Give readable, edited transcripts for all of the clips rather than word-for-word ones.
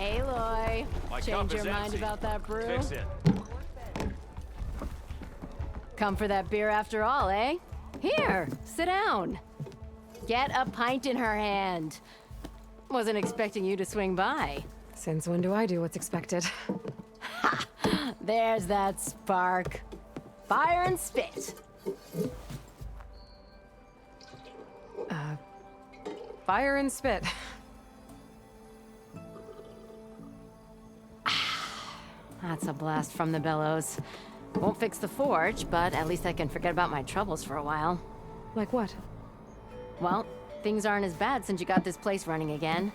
Aloy, My change cup is your mind empty. about that brew? Fix it. Come for that beer after all, eh? Here, sit down. Get a pint in her hand. Wasn't expecting you to swing by. Since when do I do what's expected? There's that spark. Fire and spit. Fire and spit. That's a blast from the bellows. Won't fix the forge, but at least I can forget about my troubles for a while. Like what? Well, things aren't as bad since you got this place running again.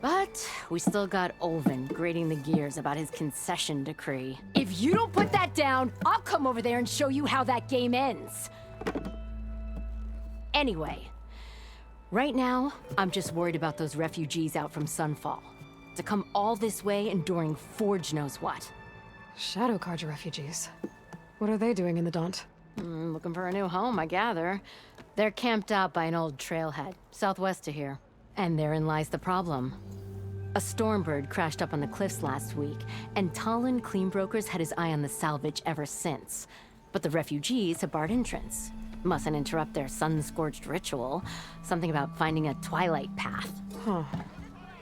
But we still got Olvin grating the gears about his concession decree. If you don't put that down, I'll come over there and show you how that game ends. Anyway, right now, I'm just worried about those refugees out from Sunfall. To come all this way enduring Forge knows what. Shadow Carja refugees. What are they doing in the Daunt? Looking for a new home, I gather. They're camped out by an old trailhead, southwest of here. And therein lies the problem. A stormbird crashed up on the cliffs last week, and Talon Cleanbrokers had his eye on the salvage ever since. But the refugees have barred entrance. Mustn't interrupt their sun-scorched ritual. Something about finding a twilight path. Huh.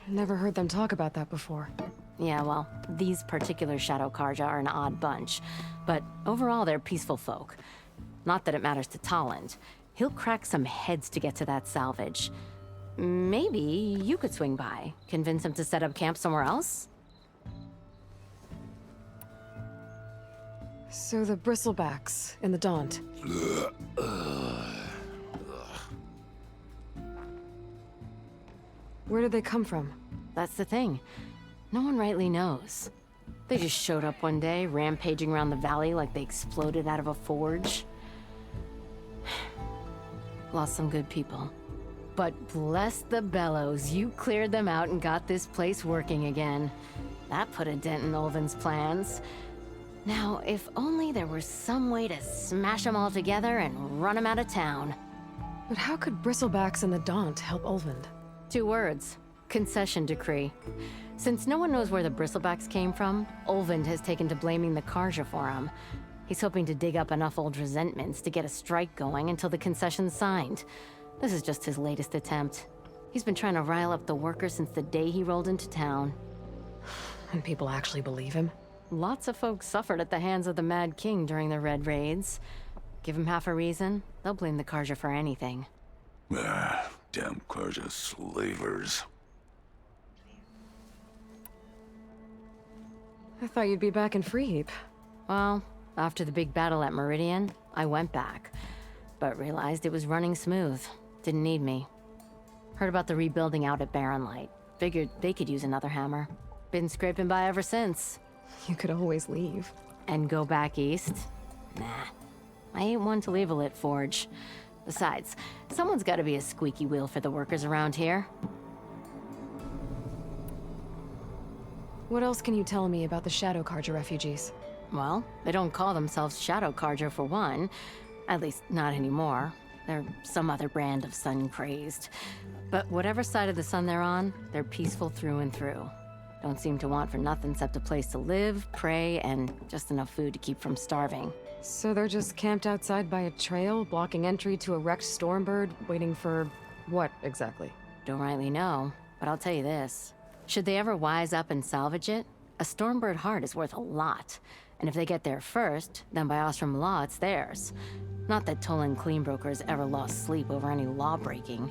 Never heard them talk about that before. Yeah, well, these particular Shadow Carja are an odd bunch. But overall, they're peaceful folk. Not that it matters to Talon. He'll crack some heads to get to that salvage. Maybe you could swing by, convince him to set up camp somewhere else? So the bristlebacks in the Daunt. Where did they come from? That's the thing. No one rightly knows. They just showed up one day, rampaging around the valley like they exploded out of a forge. Lost some good people. But bless the bellows, you cleared them out and got this place working again. That put a dent in Olvin's plans. Now, if only there was some way to smash them all together and run them out of town. But how could bristlebacks in the Daunt help Olvin? 2 words. Concession decree. Since no one knows where the bristlebacks came from, Olvind has taken to blaming the Carja for them. He's hoping to dig up enough old resentments to get a strike going until the concession's signed. This is just his latest attempt. He's been trying to rile up the workers since the day he rolled into town. And people actually believe him? Lots of folks suffered at the hands of the Mad King during the Red Raids. Give them half a reason, they'll blame the Carja for anything. Damn Carja slavers. I thought you'd be back in Freeheap. Well, after the big battle at Meridian, I went back, but realized it was running smooth. Didn't need me. Heard about the rebuilding out at Light. Figured they could use another hammer. Been scraping by ever since. You could always leave. And go back east? Nah. I ain't one to leave a lit forge. Besides, someone's gotta be a squeaky wheel for the workers around here. What else can you tell me about the Shadow Carja refugees? Well, they don't call themselves Shadow Carja for one. At least, not anymore. They're some other brand of sun-crazed. But whatever side of the sun they're on, they're peaceful through and through. Don't seem to want for nothing except a place to live, pray, and just enough food to keep from starving. So they're just camped outside by a trail, blocking entry to a wrecked stormbird, waiting for what exactly? Don't rightly know, but I'll tell you this. Should they ever wise up and salvage it, a stormbird heart is worth a lot. And if they get there first, then by Ostrom law, it's theirs. Not that Tolan Cleanbrokers ever lost sleep over any law breaking.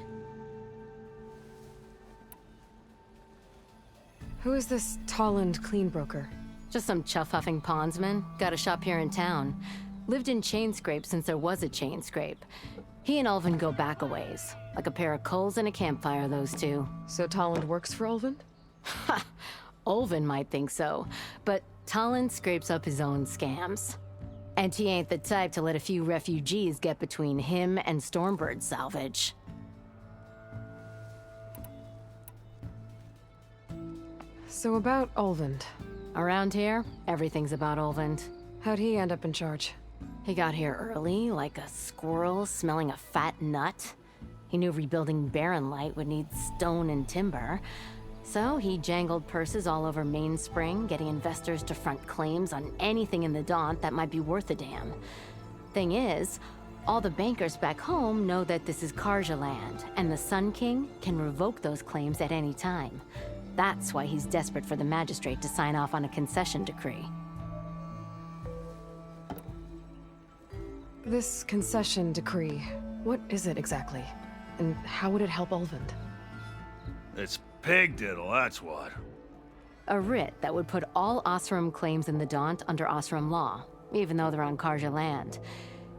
Who is this Tolland Cleanbroker? Just some chuff-huffing pondsman. Got a shop here in town. Lived in Chainscrape since there was a Chainscrape. He and Ulvin go back a ways. Like a pair of coals and a campfire, those two. So Tolland works for Ulvin? Ha! Ulvin might think so, but Talon scrapes up his own scams. And he ain't the type to let a few refugees get between him and Stormbird salvage. So about Ulvin. Around here, everything's about Ulvin. How'd he end up in charge? He got here early, like a squirrel smelling a fat nut. He knew rebuilding Light would need stone and timber, So he jangled purses all over Mainspring, getting investors to front claims on anything in the Daunt that might be worth a damn. Thing is, all the bankers back home know that this is Karja land, and the Sun King can revoke those claims at any time. That's why he's desperate for the magistrate to sign off on a concession decree. This concession decree, what is it exactly? And how would it help Ulvund? It's pig diddle, that's what. A writ that would put all Osram claims in the Daunt under Osram law, even though they're on Karja land.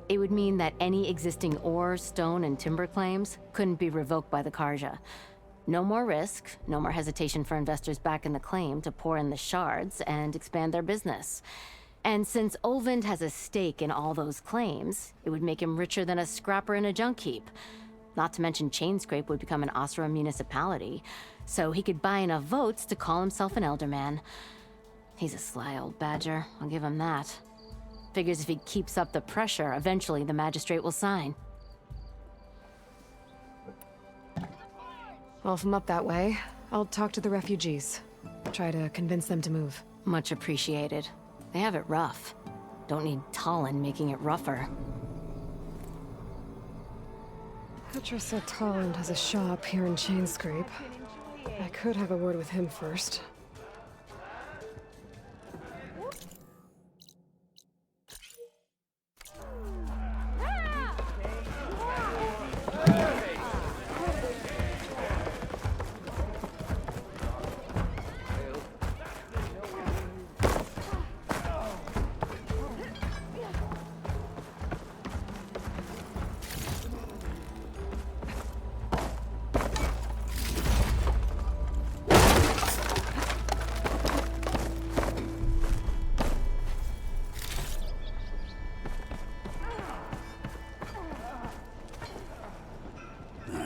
It would mean that any existing ore, stone, and timber claims couldn't be revoked by the Karja. No more risk, no more hesitation for investors back in the claim to pour in the shards and expand their business. And since Ulvund has a stake in all those claims, it would make him richer than a scrapper in a junk heap. Not to mention Chainscrape would become an Osram municipality, so he could buy enough votes to call himself an elderman. He's a sly old badger, I'll give him that. Figures if he keeps up the pressure, eventually the magistrate will sign. Well, if I'm up that way, I'll talk to the refugees. Try to convince them to move. Much appreciated. They have it rough. Don't need Talon making it rougher. Petra said Talland has a shop here in Chainscrape. I could have a word with him first.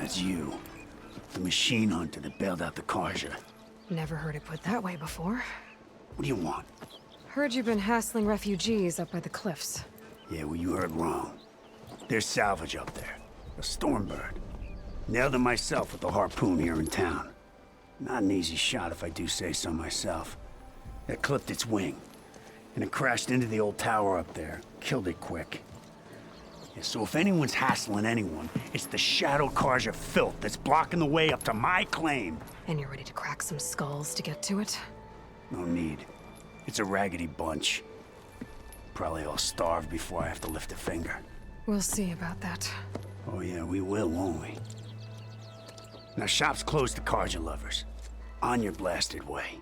It's you. The machine hunter that bailed out the Karja. Never heard it put that way before. What do you want? Heard you've been hassling refugees up by the cliffs. Yeah, well, you heard wrong. There's salvage up there. A Stormbird. Nailed it myself with the harpoon here in town. Not an easy shot if I do say so myself. It clipped its wing, and it crashed into the old tower up there. Killed it quick. Yeah, so if anyone's hassling anyone, it's the Shadow Karja filth that's blocking the way up to my claim. And you're ready to crack some skulls to get to it? No need. It's a raggedy bunch. Probably all starved before I have to lift a finger. We'll see about that. Oh yeah, we will, won't we? Now shop's closed to Karja lovers. On your blasted way.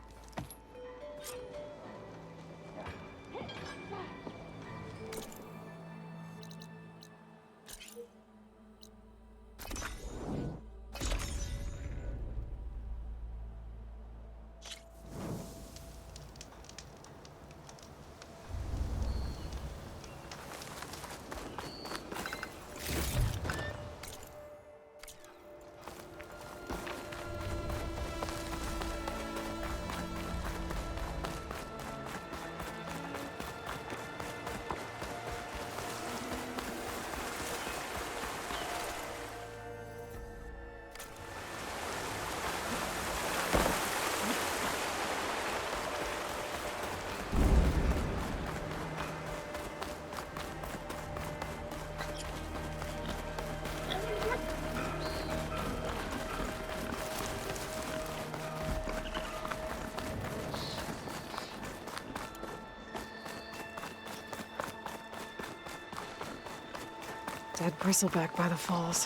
Dead bristleback by the falls.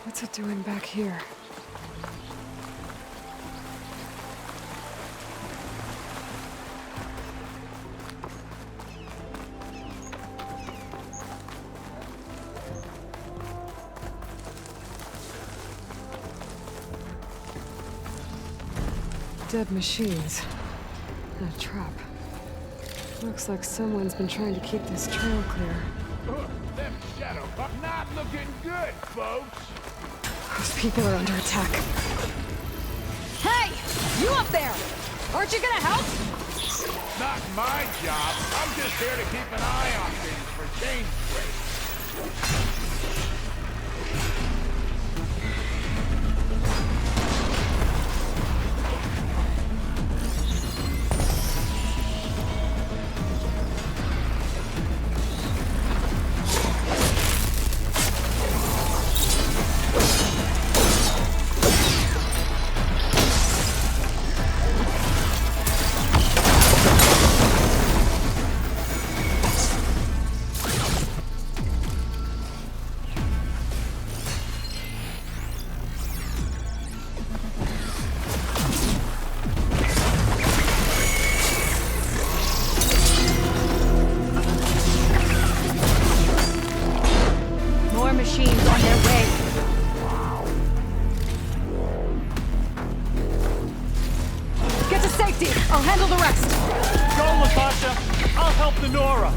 What's it doing back here? Dead machines. And a trap. Looks like someone's been trying to keep this trail clear. Them shadow not looking good, folks. Those people are under attack. Hey! You up there! Aren't you gonna help? Not my job. I'm just here to keep an eye on things for change break. Pasha. I'll help the Nora.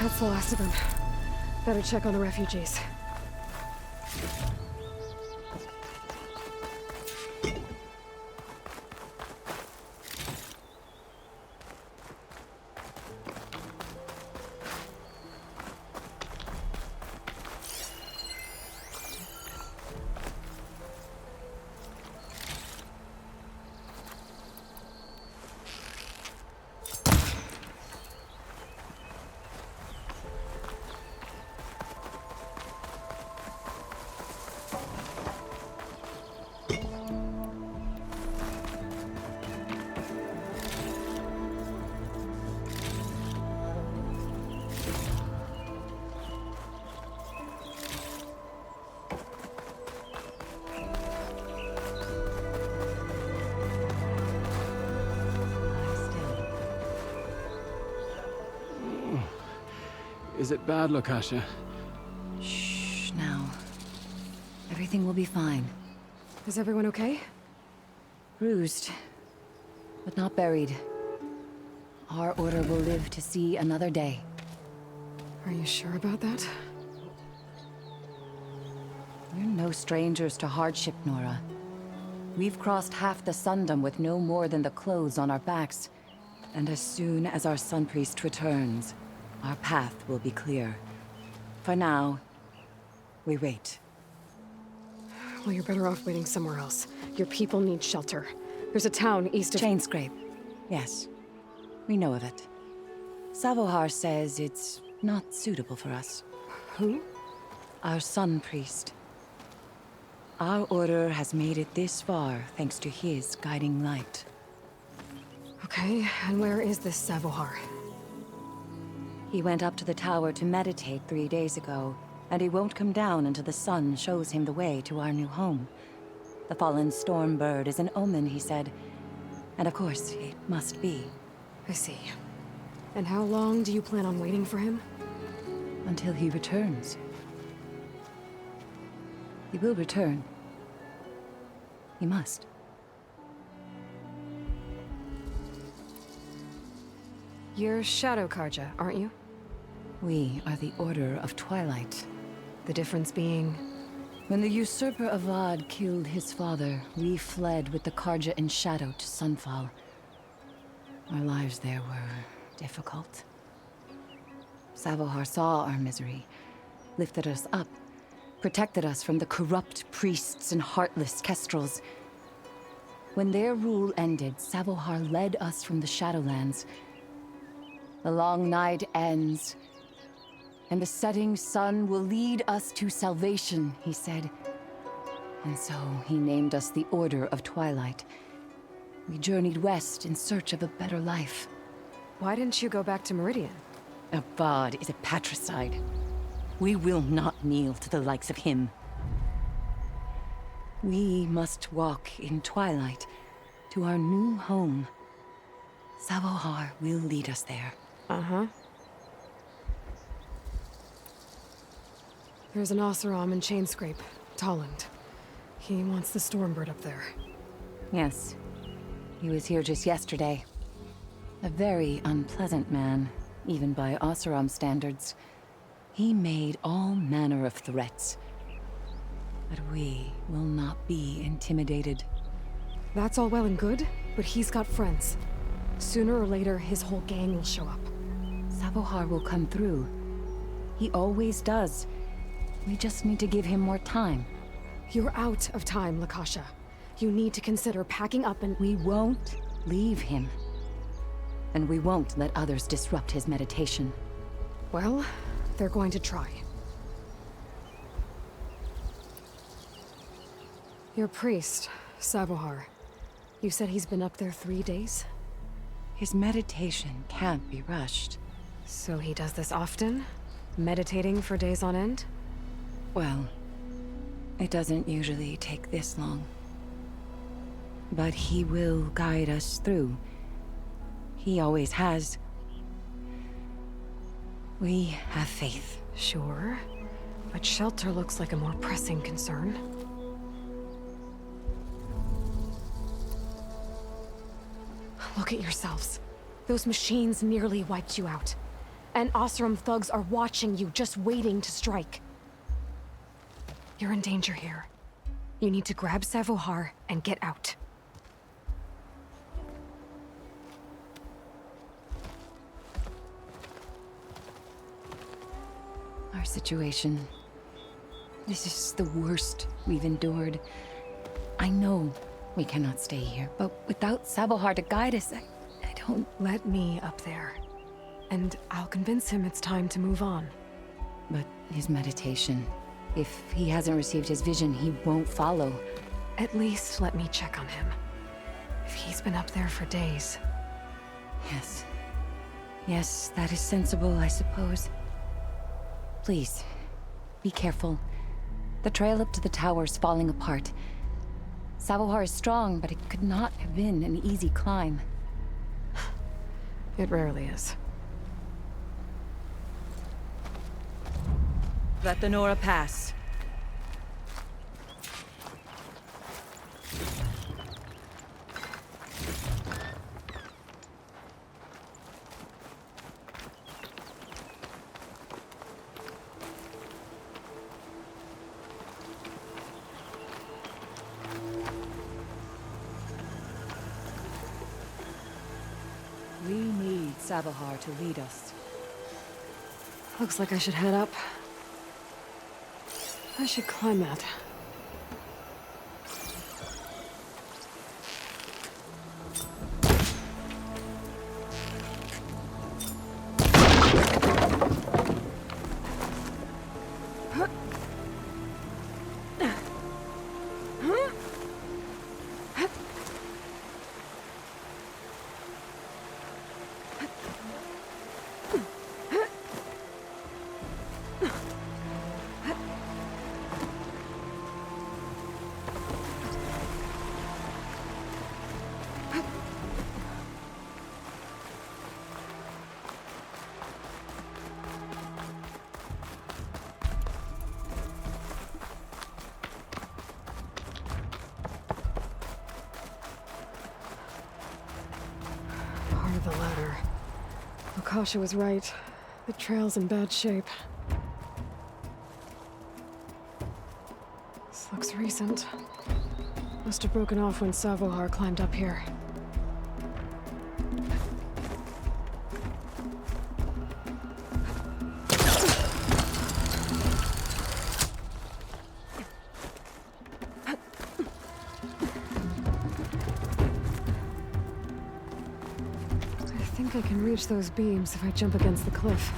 That's the last of them. Better check on the refugees. Is it bad, Lokasha? Shh, now. Everything will be fine. Is everyone okay? Bruised, but not buried. Our order will live to see another day. Are you sure about that? We're no strangers to hardship, Nora. We've crossed half the Sundom with no more than the clothes on our backs. And as soon as our Sun Priest returns, our path will be clear. For now, we wait. Well, you're better off waiting somewhere else. Your people need shelter. There's a town east of... Chainscrape. Yes. We know of it. Savohar says it's not suitable for us. Who? Our Sun Priest. Our order has made it this far thanks to his guiding light. Okay, and where is this Savohar? He went up to the tower to meditate 3 days ago, and he won't come down until the sun shows him the way to our new home. The fallen storm bird is an omen, he said. And of course, it must be. I see. And how long do you plan on waiting for him? Until he returns. He will return. He must. You're Shadow Karja, aren't you? We are the Order of Twilight. The difference being... When the usurper Avad killed his father, we fled with the Karja in Shadow to Sunfall. Our lives there were difficult. Savohar saw our misery, lifted us up, protected us from the corrupt priests and heartless kestrels. When their rule ended, Savohar led us from the Shadowlands. The long night ends, and the setting sun will lead us to salvation, he said. And so he named us the Order of Twilight. We journeyed west in search of a better life. Why didn't you go back to Meridian? Avad is a patricide. We will not kneel to the likes of him. We must walk in Twilight to our new home. Savohar will lead us there. Uh-huh. There's an Oseram in Chainscrape, Tolland. He wants the Stormbird up there. Yes. He was here just yesterday. A very unpleasant man, even by Oseram standards. He made all manner of threats. But we will not be intimidated. That's all well and good, but he's got friends. Sooner or later, his whole gang will show up. Savohar will come through. He always does. We just need to give him more time. You're out of time, Lakasha. You need to consider packing up and... We won't leave him. And we won't let others disrupt his meditation. Well, they're going to try. Your priest, Savohar. You said he's been up there 3 days? His meditation can't be rushed. So he does this often? Meditating for days on end? Well, it doesn't usually take this long. But he will guide us through. He always has. We have faith. Sure. But shelter looks like a more pressing concern. Look at yourselves. Those machines nearly wiped you out. And Oseram thugs are watching you, just waiting to strike. You're in danger here. You need to grab Savohar and get out. Our situation. This is the worst we've endured. I know we cannot stay here, but without Savohar to guide us, I don't... Let me up there. And I'll convince him it's time to move on. But his meditation... If he hasn't received his vision, he won't follow. At least let me check on him. If he's been up there for days. Yes. Yes, that is sensible, I suppose. Please, be careful. The trail up to the tower's falling apart. Savohar is strong, but it could not have been an easy climb. It rarely is. Let the Nora pass. We need Savohar to lead us. Looks like I should head up. I should climb that. Part of the ladder. Lakasha was right. The trail's in bad shape. This looks recent. Must have broken off when Savohar climbed up here. I think I can reach those beams if I jump against the cliff.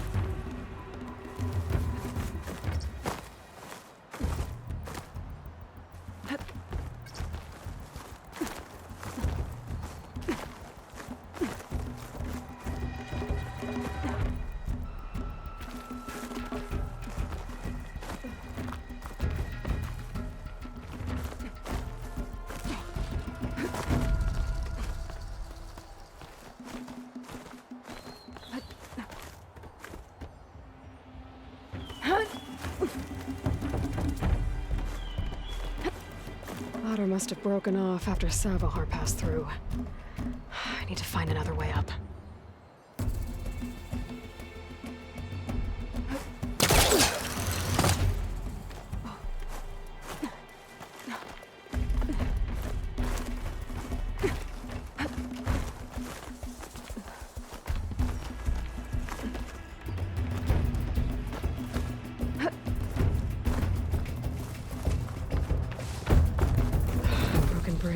Ladder must have broken off after Savohar passed through. I need to find another way up.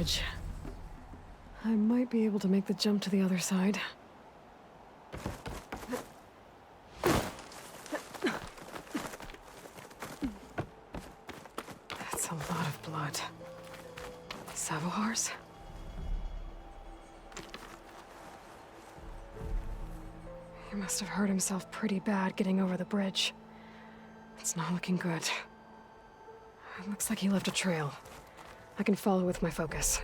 bridge. I might be able to make the jump to the other side. That's a lot of blood. Savohar's? He must have hurt himself pretty bad getting over the bridge. It's not looking good. It looks like he left a trail. I can follow with my focus.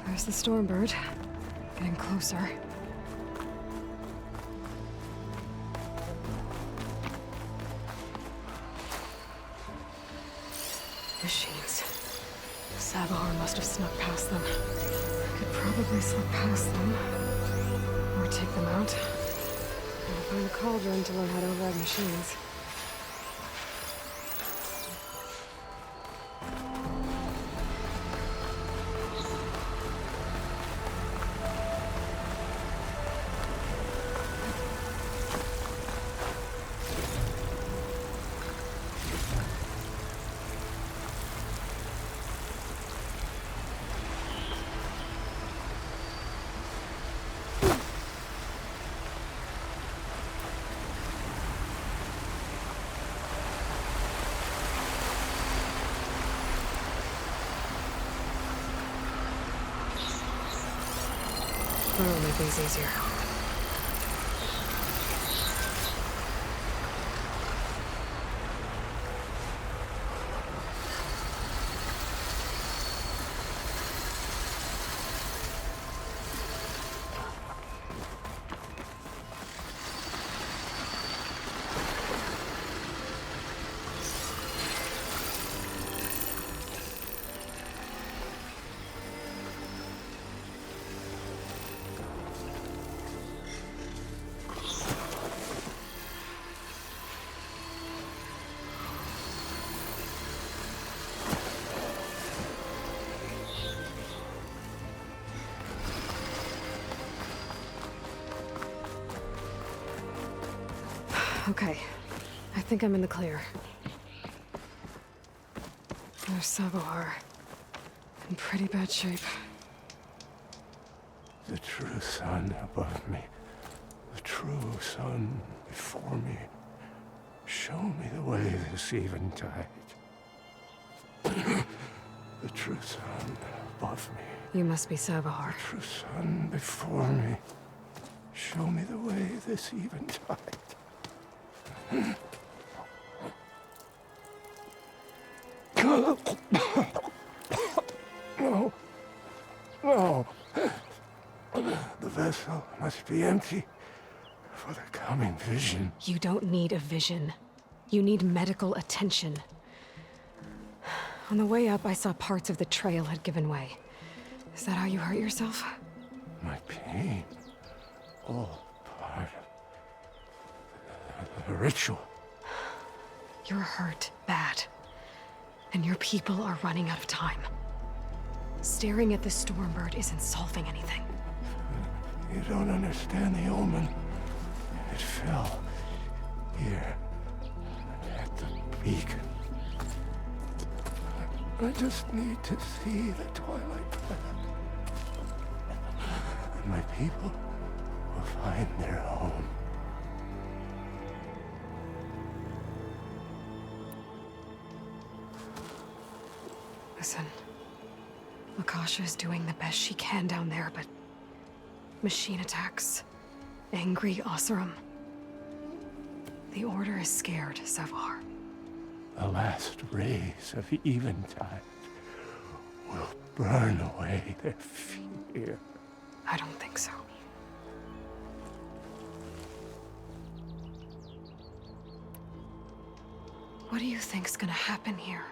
There's the Stormbird. Getting closer. Machines. Savahar must have snuck past them. I could probably slip past them. Or take them out. I'll find a cauldron to learn how to override machines. That'll make things easier. Okay, I think I'm in the clear. There's Savohar. In pretty bad shape. The true sun above me, the true sun before me. Show me the way this eventide. The true sun above me. You must be Savohar. The true sun before me. Show me the way this eventide. No. No. The vessel must be empty for the coming vision. You don't need a vision. You need medical attention. On the way up, I saw parts of the trail had given way. Is that how you hurt yourself? My pain. All part of the ritual. You're hurt bad. And your people are running out of time. Staring at the Stormbird isn't solving anything. You don't understand the omen. It fell here at the beacon. I just need to see the twilight path. And my people will find their home. Listen, Lakasha is doing the best she can down there, but machine attacks, angry Oseram. The Order is scared, Savohar. The last rays of eventide will burn away their fear. I don't think so. What do you think's gonna happen here?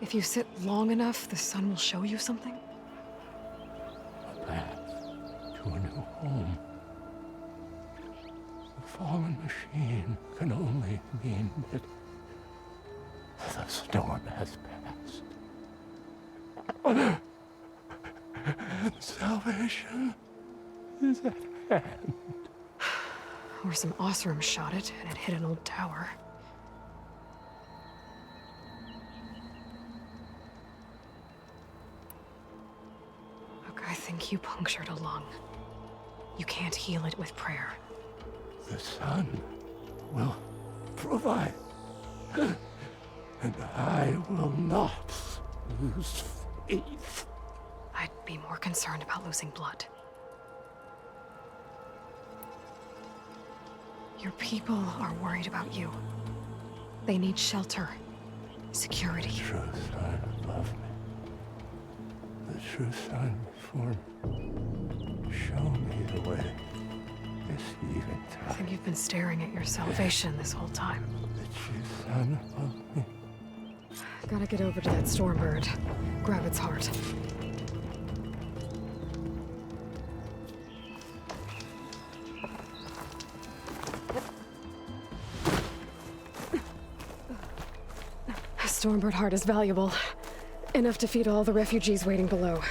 If you sit long enough, the sun will show you something? A path to a new home. The fallen machine can only mean that the storm has passed. And salvation is at hand. Or some Oseram shot it, and it hit an old tower. think you punctured a lung. You can't heal it with prayer. The sun will provide. And I will not lose faith. I'd be more concerned about losing blood. Your people are worried about you. They need shelter, security. The true sun above me. The true sun before me. Show me the way. This eventide. I think you've been staring at your salvation this whole time. The true sun above me. Gotta get over to that Stormbird. Grab its heart. Stormbird heart is valuable. Enough to feed all the refugees waiting below.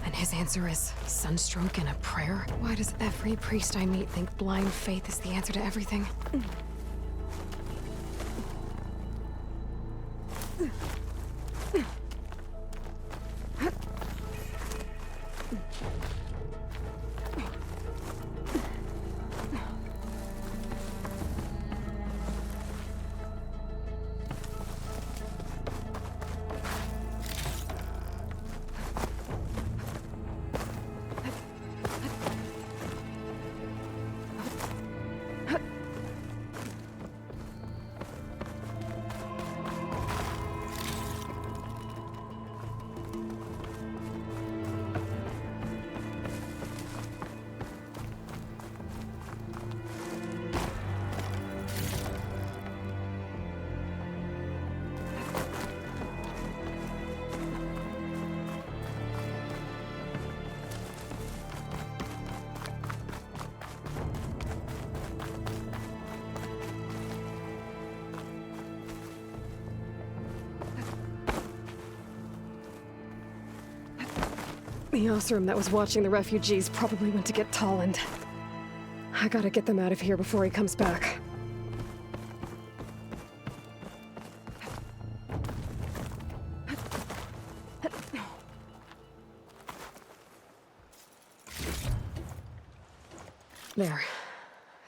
And his answer is sunstroke and a prayer? Why does every priest I meet think blind faith is the answer to everything? The Osram that was watching the refugees probably went to get Tolland. I gotta get them out of here before he comes back. There.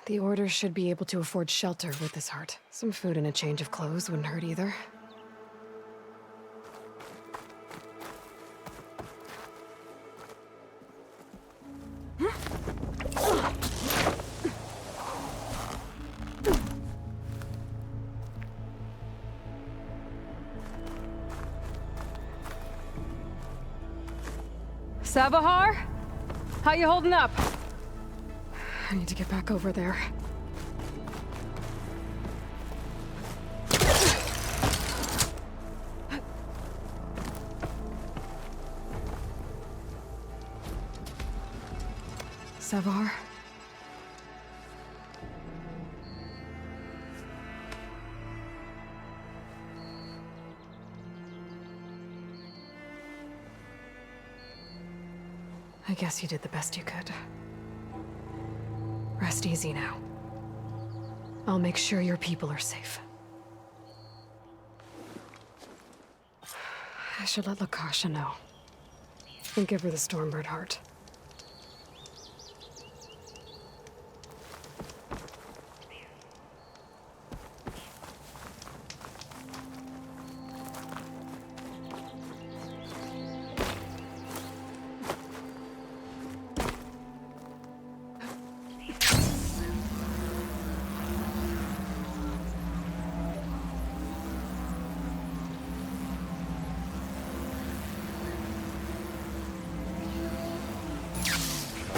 The Order should be able to afford shelter with this heart. Some food and a change of clothes wouldn't hurt either. Savahar? How you holding up? I need to get back over there. Savahar? I guess you did the best you could. Rest easy now. I'll make sure your people are safe. I should let Lakasha know. And give her the Stormbird heart.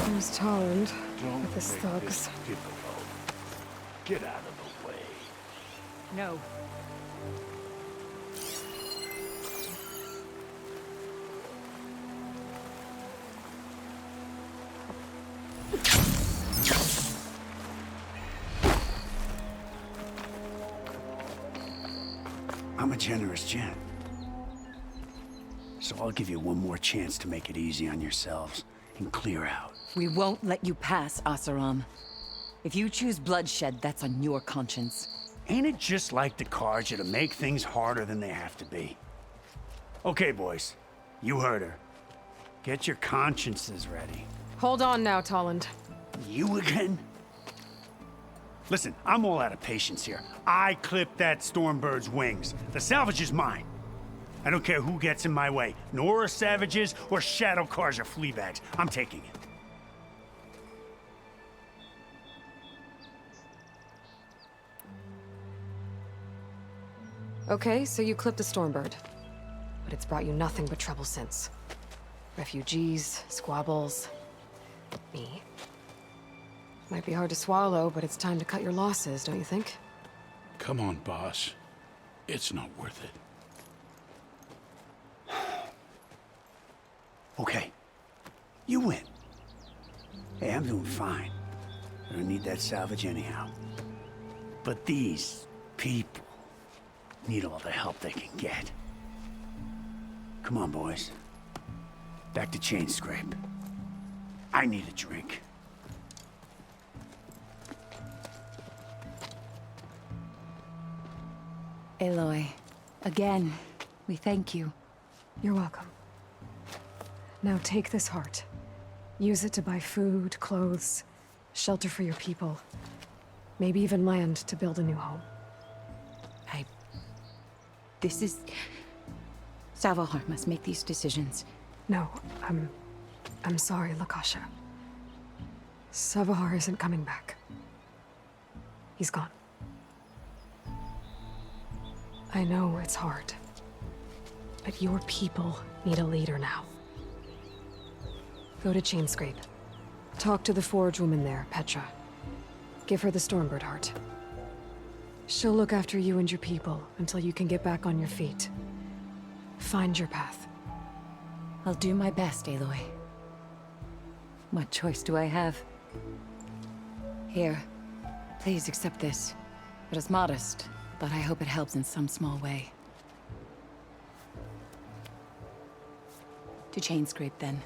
There's Tolland with his thugs. Get out of the way. No. I'm a generous gent. So I'll give you one more chance to make it easy on yourselves and clear out. We won't let you pass, Asaram. If you choose bloodshed, that's on your conscience. Ain't it just like the Karja to make things harder than they have to be? Okay, boys. You heard her. Get your consciences ready. Hold on now, Tolland. You again? Listen, I'm all out of patience here. I clipped that Stormbird's wings. The salvage is mine. I don't care who gets in my way. Nora savages or shadow cars or flea bags. I'm taking it. Okay, so you clipped a Stormbird. But it's brought you nothing but trouble since. Refugees, squabbles, me. Might be hard to swallow, but it's time to cut your losses, don't you think? Come on, boss. It's not worth it. Okay. You win. Hey, I'm doing fine. I don't need that salvage anyhow. But these people need all the help they can get. Come on, boys. Back to Chain Scrape. I need a drink. Aloy, again, we thank you. You're welcome. Now take this heart. Use it to buy food, clothes, shelter for your people. Maybe even land to build a new home. This is... Savahar must make these decisions. No, I'm sorry, Lakasha. Savahar isn't coming back. He's gone. I know it's hard, but your people need a leader now. Go to Chainscrape. Talk to the Forge woman there, Petra. Give her the Stormbird heart. She'll look after you and your people until you can get back on your feet. Find your path. I'll do my best, Aloy. What choice do I have? Here, please accept this. It is modest, but I hope it helps in some small way. To Chainscrape, then.